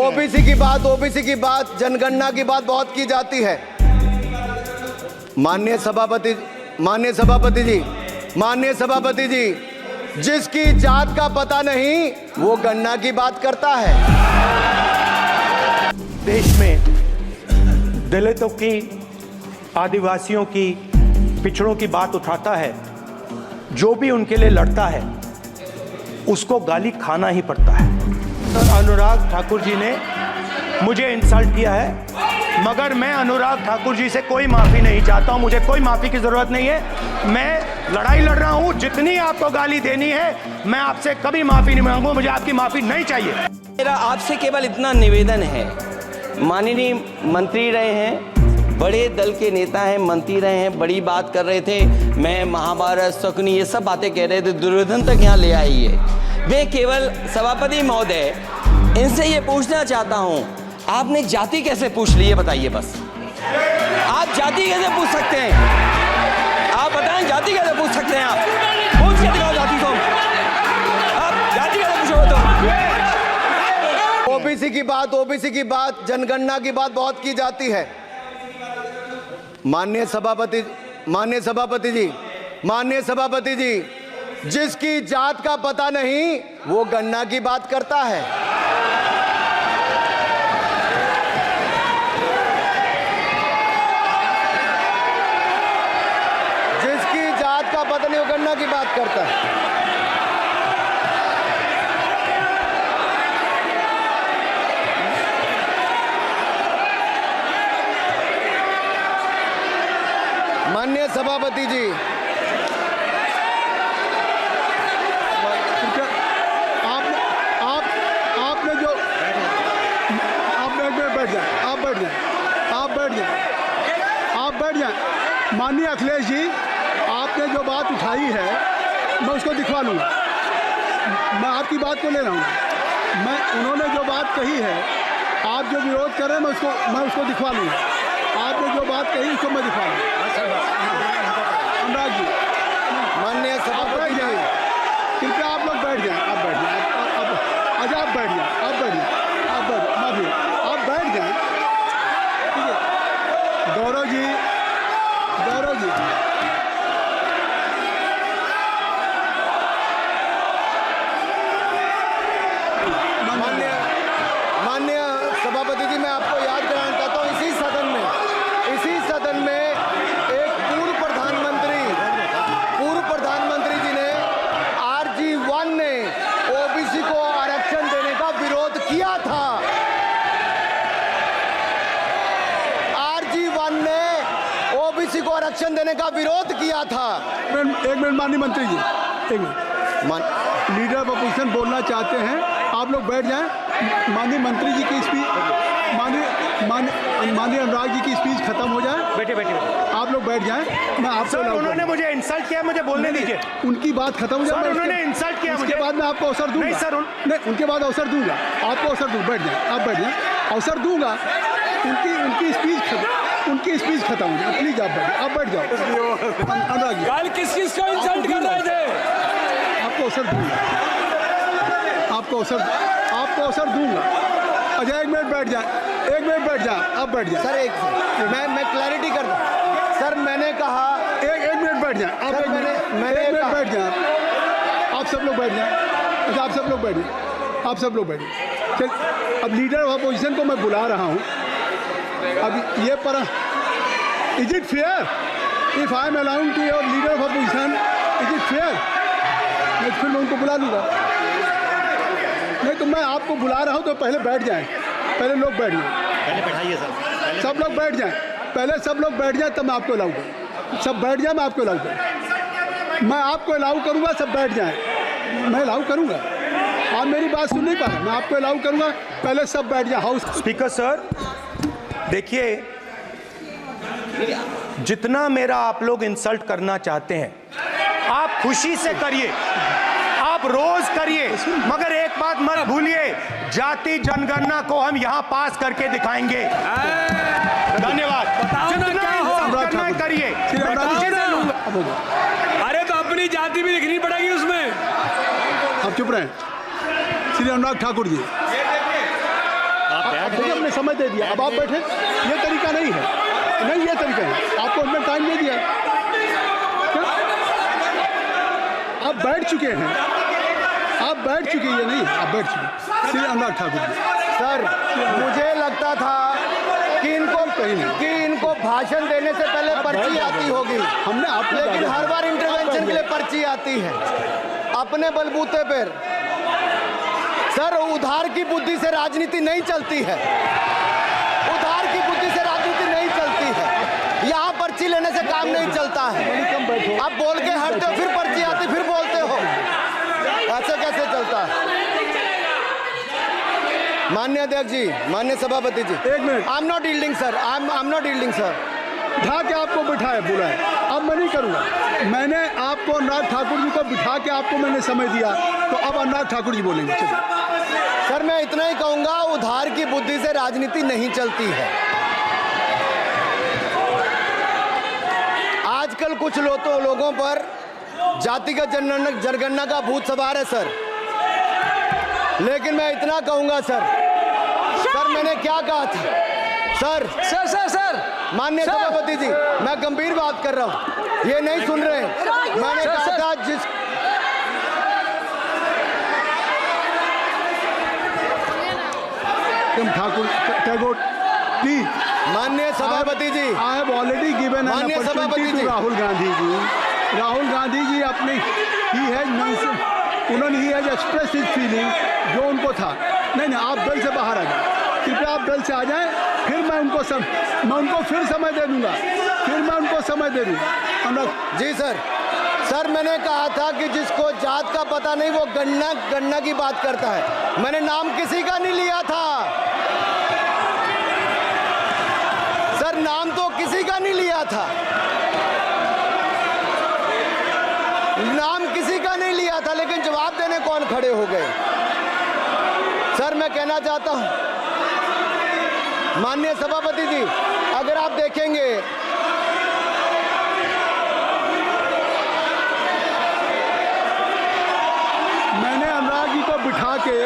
OBC की बात जनगणना की बात बहुत की जाती है। माननीय सभापति जी, जिसकी जात का पता नहीं वो गणना की बात करता है। देश में दलितों की, आदिवासियों की, पिछड़ों की बात उठाता है, जो भी उनके लिए लड़ता है उसको गाली खाना ही पड़ता है। तो अनुराग ठाकुर जी ने मुझे इंसल्ट किया है, मगर मैं अनुराग ठाकुर जी से कोई माफ़ी नहीं चाहता हूं। मुझे कोई माफ़ी की ज़रूरत नहीं है। मैं लड़ाई लड़ रहा हूं। जितनी आपको गाली देनी है मैं आपसे कभी माफ़ी नहीं मांगूंगा। मुझे आपकी माफ़ी नहीं चाहिए। मेरा आपसे केवल इतना निवेदन है, माननीय मंत्री रहे हैं, बड़े दल के नेता हैं, मंत्री रहे हैं, बड़ी बात कर रहे थे, मैं महाभारत शकुनी ये सब बातें कह रहे थे, दुर्योधन तक यहाँ ले आई है। मैं केवल सभापति महोदय इनसे ये पूछना चाहता हूँ, आपने जाति कैसे पूछ ली है बताइए बस। आप जाति कैसे पूछ सकते हैं? आप बताएं जाति कैसे पूछ सकते हैं? आप पूछ के दिखाओ जाति को। आप जाति कैसे पूछोगे? तो ओबीसी की बात जनगणना की बात बहुत की जाती है। माननीय सभापति जी, जिसकी जात का पता नहीं वो गणना की बात करता है। जिसकी जात का पता नहीं वो गणना की बात करता है। माननीय सभापति जी, आप बैठ जाएं। माननीय अखिलेश जी, आपने जो बात उठाई है मैं उसको दिखवा लूँगा। मैं आपकी बात को ले रहा हूँ। उन्होंने जो बात कही है, आप जो विरोध कर रहे हैं मैं उसको दिखवा लूँगा। आपने जो बात कही उसको मैं दिखवा लूँगा। अनुराग जी, माननीय सभापति जी, कृपया आप लोग बैठ जाएं। आप बैठ जाएं। अच्छा, आप बैठ जाएं। माफी, आप बैठ जाएं। ठीक है। गौरव जी, माननीय सभापति जी, मैं आपको याद कराना चाहता हूँ, इसी सदन में एक पूर्व प्रधानमंत्री जी ने RG1 ने ओबीसी को आरक्षण देने का विरोध किया था। RG1 ने ओबीसी को आरक्षण देने का विरोध किया था। एक मिनट माननीय मंत्री जी, एक मिनट। लीडर ऑफ अपोजिशन बोलना चाहते हैं, आप लोग बैठ जाएं। माननीय मंत्री जी की स्पीच, माननीय अनुराग जी की स्पीच खत्म हो जाए। बैठे आप लोग बैठ जाएं। मैं आपसे उन्होंने मुझे इंसल्ट किया, मुझे बोलने दीजिए। उनकी बात खत्म हो जाए। उन्होंने इंसल्ट किया, उसके बाद मैं आपको अवसर दूंगा। नहीं सर, नहीं, उनके बाद अवसर दूंगा। आपको अवसर दूंगा। बैठ जाएं। आप बैठ जाएं, अवसर दूंगा। उनकी स्पीच खत्म हो जाए। प्लीज आप बैठ जाओ। अनुराग जी, कल किस को इंसल्ट कर रहे थे? आपको अवसर दूंगा। आपको अवसर दूंगा। अच्छा, एक मिनट बैठ जाए। आप बैठ जाए। सर मैं क्लैरिटी कर दूं। सर मैंने कहा एक मिनट बैठ जाए। आप मैंने एक मिनट बैठ जाए। आप सब लोग बैठ जाए। अच्छा, आप सब लोग बैठ जाए। चल, अब लीडर ऑफ अपोजिशन को मैं बुला रहा हूँ। अब ये पर is it fair if I am allowed to your leader of opposition? Is it fair? मैं फिर उनको बुला लूँगा। नहीं तो मैं आपको बुला रहा हूँ तो पहले बैठ जाएं। पहले लोग बैठ जाएं। पहले बैठाइए सर। सब लोग बैठ जाएं। पहले सब लोग बैठ जाएं तब मैं आपको अलाउ करूँ। सब बैठ जाएं, मैं आपको अलाउ करूँ। मैं आपको अलाउ करूँगा, सब बैठ जाएं। मैं अलाउ करूँगा। आप मेरी बात सुन नहीं पा रहे। मैं आपको अलाउ करूँगा, पहले सब बैठ जाए। हाउस स्पीकर सर, देखिए, जितना मेरा आप लोग इंसल्ट करना चाहते हैं आप खुशी से करिए, आप रोज करिए, मगर एक बात मत भूलिए, जाति जनगणना को हम यहां पास करके दिखाएंगे। धन्यवाद। जितना इंसल्ट करना करिए। अरे तो अपनी जाति भी लिखनी पड़ेगी उसमें। आप चुप रहें। श्री अनुराग ठाकुर जी, समय दे दिया, अब आप बैठे। ये तरीका नहीं है, नहीं ये तरीका है, आपको हमने टाइम दे दिया। क्या आप बैठ चुके हैं, आप बैठ चुके हैं, नहीं आप बैठ चुके। श्री अनुराग ठाकुर जी, सर मुझे लगता था कि इनको भाषण देने से पहले पर्ची आती होगी, हमने आपको लेकिन हर बार इंटरवेंशन के लिए पर्ची आती है अपने बलबूते पर। सर उधार की बुद्धि से राजनीति नहीं चलती है, उधार की बुद्धि से राजनीति नहीं चलती है। यहाँ पर्ची लेने से काम नहीं चलता है। आप बोल के हटते हो, फिर पर्ची आती, फिर बोलते हो, ऐसे कैसे चलता है? माननीय अध्यक्ष जी, माननीय सभापति जी, एक minute. I am not yielding sir, I am not yielding sir. बिठा के आपको बिठाया, बोला है, अब मैं नहीं करूँगा। मैंने आपको अनुराग ठाकुर जी को बिठा के आपको मैंने समय दिया, तो अब अनुराग ठाकुर जी बोलेंगे। चलिए सर मैं इतना ही कहूंगा, उधार की बुद्धि से राजनीति नहीं चलती है। आजकल कुछ लोगों पर जातिगत जनगणना का भूत सवार है सर, लेकिन मैं इतना कहूंगा सर मैंने क्या कहा था सर? सर माननीय सभापति जी, मैं गंभीर बात कर रहा हूं, ये नहीं सुन रहे हैं। मैंने कहा था जिस ठाकुर टैगोर प्लीज, माननीय सभापति जी, I have already given an माननीय सभापति अपॉर्चुनिटी जी, टू राहुल गांधी जी। राहुल गांधी जी अपने ही हैज एक्सप्रेस हिज फीलिंग, जो उनको था। नहीं आप दल से बाहर आ जाए, कृपया आप दल से आ जाएं, फिर मैं उनको फिर समय दे दूंगा, समय दे दूंगा। जी सर मैंने कहा था कि जिसको जात का पता नहीं वो गणना की बात करता है। मैंने नाम किसी का नहीं लिया था सर, नाम तो किसी का नहीं लिया था, नाम किसी का नहीं लिया था, लेकिन जवाब देने कौन खड़े हो गए? सर मैं कहना चाहता हूं माननीय सभापति जी, अगर आप देखेंगे मैंने अनुराग जी को बिठा के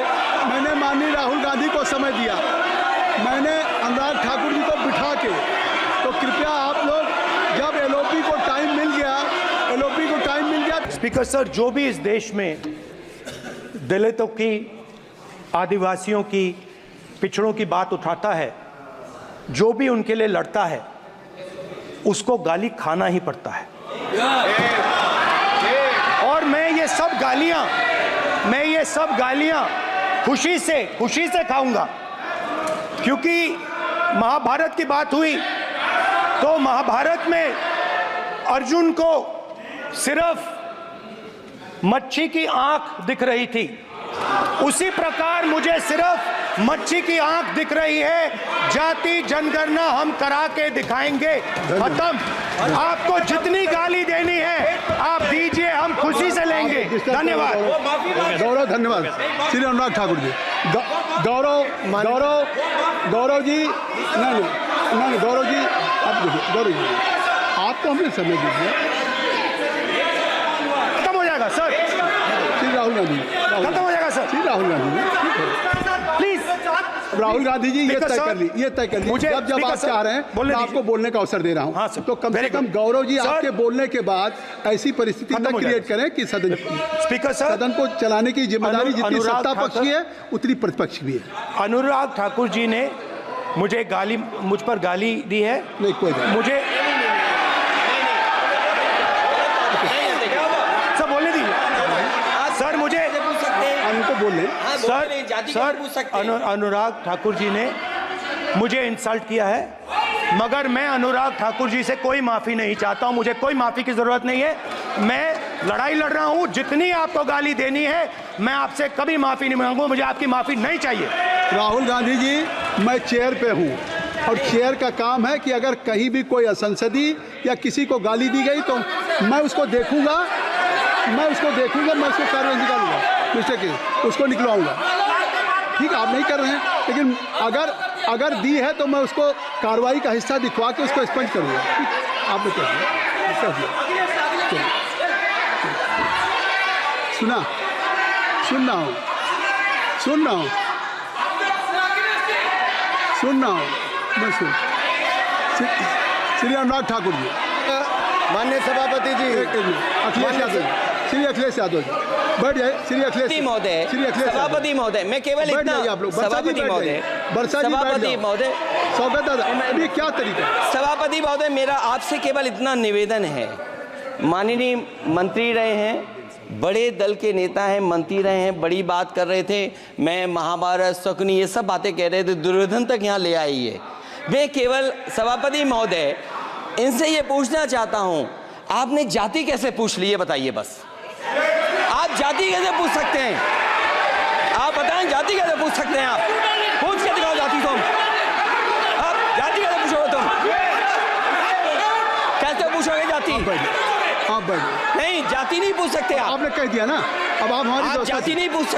मैंने माननीय राहुल गांधी को समय दिया, मैंने अनुराग ठाकुर जी को बिठा के, तो कृपया आप लोग जब एलओपी को टाइम मिल गया, स्पीकर सर, जो भी इस देश में दलितों की, आदिवासियों की, पिछड़ों की बात उठाता है, जो भी उनके लिए लड़ता है, उसको गाली खाना ही पड़ता है। और मैं ये सब गालियां खुशी से खाऊंगा, क्योंकि महाभारत की बात हुई तो महाभारत में अर्जुन को सिर्फ मच्छी की आंख दिख रही थी, उसी प्रकार मुझे सिर्फ मच्छी की आंख दिख रही है। जाति जनगणना हम करा के दिखाएंगे, खत्म। आपको जितनी गाली देनी है आप दीजिए, हम खुशी से लेंगे। धन्यवाद गौरव, धन्यवाद श्री अनुराग ठाकुर जी। गौरव जी, नहीं गौरव जी, आप देखिए, गौरव जी आपको हमने समय दीजिए, खत्म हो जाएगा सर। श्री राहुल गांधी, खत्म हो जाएगा सर। श्री राहुल गांधी प्लीज राहुल गांधी जी, ये तय कर ली, मुझे जब आप चाह रहे हैं तो आपको बोलने का अवसर दे रहा हूं। हाँ सर, तो कम से कम गौरव जी आपके बोलने के बाद ऐसी परिस्थिति न क्रिएट करें कि सदन को चलाने की जिम्मेदारी जितनी सत्ता पक्ष की है उतनी प्रतिपक्ष भी है। अनुराग ठाकुर जी ने मुझ पर गाली दी है। नहीं कोई मुझे सब बोलने दीजिए सर, मुझे उनको बोलने सर अनुराग ठाकुर जी ने मुझे इंसल्ट किया है, मगर मैं अनुराग ठाकुर जी से कोई माफ़ी नहीं चाहता हूं, मुझे कोई माफ़ी की ज़रूरत नहीं है। मैं लड़ाई लड़ रहा हूं, जितनी आपको गाली देनी है मैं आपसे कभी माफ़ी नहीं मांगूंगा, मुझे आपकी माफ़ी नहीं चाहिए। राहुल गांधी जी, मैं चेयर पे हूं और चेयर का काम है कि अगर कहीं भी कोई असंसदीय या किसी को गाली दी गई तो मैं उसको देखूंगा, मैं उसको कार्रवाई निकालूंगा, मिस्टर के उसको निकलवाऊंगा। ठीक है, आप नहीं कर रहे हैं, लेकिन अगर दी है तो मैं उसको कार्रवाई का हिस्सा दिखवा के उसको स्पंज करूंगा। आपने कर दिया, सुन रहा हूं सुन रहा हूँ, मैं सुन। श्री अनुराग ठाकुर जी, माननीय सभापति जी, एक मिनट, अखिलेश यादव जी, श्री अखिलेश यादव जी, बैठ जाए। श्री अखिलेश महोदय, श्री अखिलेश यादव। सभापति महोदय, मैं केवल बैठ इतना, जाइए आप लोग। बरसा जी सभापति बैठ महोदय, जाइए। बरसा जी बैठ सभापति जाओ। महोदय, सौगत दादा, अभी क्या तरीका है? सभापति महोदय, मेरा आपसे केवल इतना निवेदन है, माननीय मंत्री रहे हैं, बड़े दल के नेता हैं, मंत्री रहे हैं, बड़ी बात कर रहे थे, मैं महाभारत शकुनी ये सब बातें कह रहे थे, दुर्योधन तक यहाँ ले आई है। मैं केवल सभापति महोदय इनसे ये पूछना चाहता हूँ, आपने जाति कैसे पूछ ली है बताइए बस। आप जाति कैसे पूछ सकते हैं? आप बताएं जाति कैसे पूछ सकते हैं? आप पूछ के दिखाओ जाति तुम। आप जाति कैसे पूछोगे तुम? कैसे पूछोगे जाति? आप बैठ जाइए। नहीं, जाति नहीं पूछ सकते आप। आपने कह दिया ना, अब आप हमारी आप व्यवस्था जाति से- नहीं पूछ सकते।